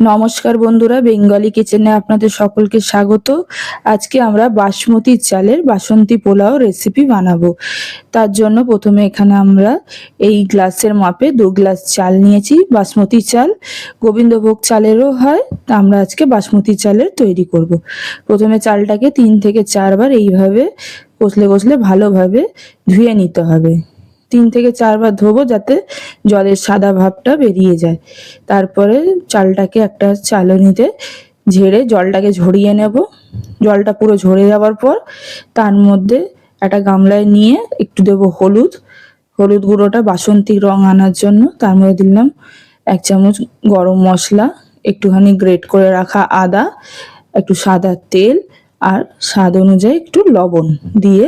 নমস্কার বন্ধুরা, বেঙ্গলি কিচেনে আপনাদের সকলকে স্বাগত। আজকে আমরা বাসমতি চালের বাসন্তী পোলাও রেসিপি বানাবো। তার জন্য প্রথমে এখানে আমরা এই গ্লাসের মাপে 2 গ্লাস চাল নিয়েছি। বাসমতি চাল গোবিন্দভোগ চালেরও হয়, তা আমরা আজকে বাসমতি চালের তৈরি করব। প্রথমে চালটাকে 3 থেকে 4 বার এইভাবে কষলে কষলে ভালোভাবে ধুয়ে নিতে হবে। 3 থেকে 4 বার ধোবো যাতে জলের সাদা ভাবটা বেরিয়ে যায়। তারপরে চালটাকে একটা চালনিতে ঝেড়ে জলটাকে ঝরিয়ে নেব। জলটা পুরো ঝরে যাওয়ার পর তার মধ্যে একটা গামলায় নিয়ে একটু দেবো হলুদ গুঁড়োটা বাসন্তী রং আনার জন্য। তার মধ্যে দিলাম 1 চামচ গরম মশলা, একটুখানি গ্রেট করে রাখা আদা, একটু সাদা তেল আর স্বাদ অনুযায়ী একটু লবণ দিয়ে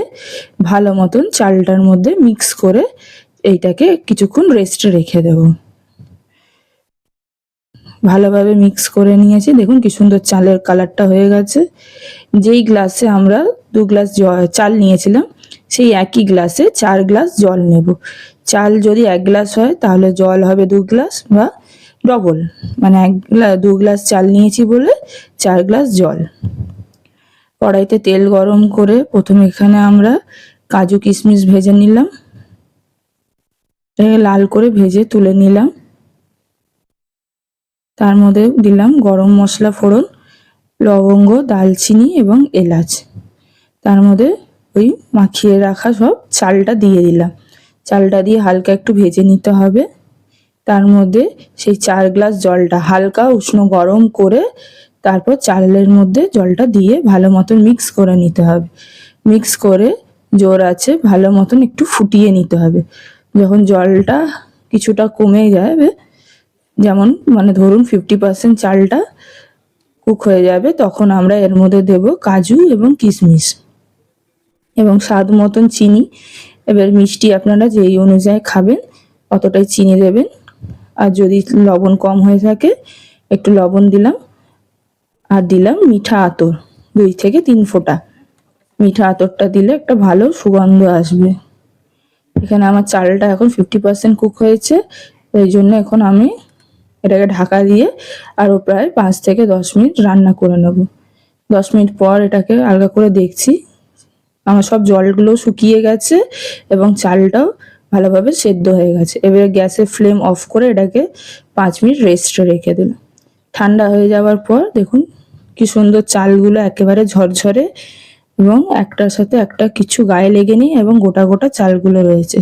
ভালো মতন চালটার মধ্যে মিক্স করে এইটাকে কিছুক্ষণ রেস্টে রেখে দেব। ভালোভাবে মিক্স করে নিয়েছি, দেখুন কি সুন্দর চালের কালারটা হয়ে গেছে। যেই গ্লাসে আমরা 2 গ্লাস চাল নিয়েছিলাম সেই একই গ্লাসে 4 গ্লাস জল নেব। চাল যদি 1 গ্লাস হয় তাহলে জল হবে 2 গ্লাস বা ডবল, মানে 2 গ্লাস চাল নিয়েছি বলে 4 গ্লাস জল। কড়াইতে তেল গরম করে প্রথমে এখানে আমরা কাজু কিশমিশ ভেজে নিলাম, এটাকে লাল করে ভেজে তুলে নিলাম। তার মধ্যে দিলাম গরম মশলা ফোড়ন, লবঙ্গ, দালচিনি এবং এলাচ। তার মধ্যে ওই মাখিয়ে রাখা সব চালটা দিয়ে দিলাম। চালটা দিয়ে হালকা একটু ভেজে নিতে হবে। তার মধ্যে সেই 4 গ্লাস জলটা হালকা উষ্ণ গরম করে তারপর চালের মধ্যে জলটা দিয়ে ভালো মতন মিক্স করে নিতে হবে। মিক্স করে জোর আছে ভালো মতন একটু ফুটিয়ে নিতে হবে। যখন জলটা কিছুটা কমে যাবে, যেমন মানে ধরুন 50% চালটা কুক হয়ে যাবে, তখন আমরা এর মধ্যে দেব কাজু এবং কিশমিশ এবং স্বাদ মতন চিনি। এবার মিষ্টি আপনারা যেই অনুযায়ী খাবেন অতটাই চিনি দেবেন, আর যদি লবণ কম হয়ে থাকে একটু লবণ দিলাম। আর দিলাম মিঠা আতর 2 থেকে 3 ফোঁটা। মিঠা আতরটা দিলে একটা ভালো সুগন্ধ আসবে। এখানে আমার চালটা এখন 50% কুক হয়েছে, এই জন্য এখন আমি এটাকে ঢাকা দিয়ে আরও প্রায় 5 থেকে 10 মিনিট রান্না করে নেব। 10 মিনিট পর এটাকে আলগা করে দেখছি, আমার সব জলগুলো শুকিয়ে গেছে এবং চালটাও ভালোভাবে সেদ্ধ হয়ে গেছে। এবারে গ্যাসের ফ্লেম অফ করে এটাকে 5 মিনিট রেস্টে রেখে দিলাম। ঠান্ডা হয়ে যাওয়ার পর দেখুন কি সুন্দর চালগুলো একেবারে ঝরঝরে এবং একটার সাথে একটা কিছু গায়ে লেগে নেই এবং গোটা গোটা চালগুলো রয়েছে।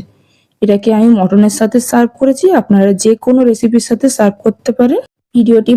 এটাকে আমি মটনের সাথে সার্ভ করেছি, আপনারা যে কোনো রেসিপির সাথে সার্ভ করতে পারেন। ভিডিওটি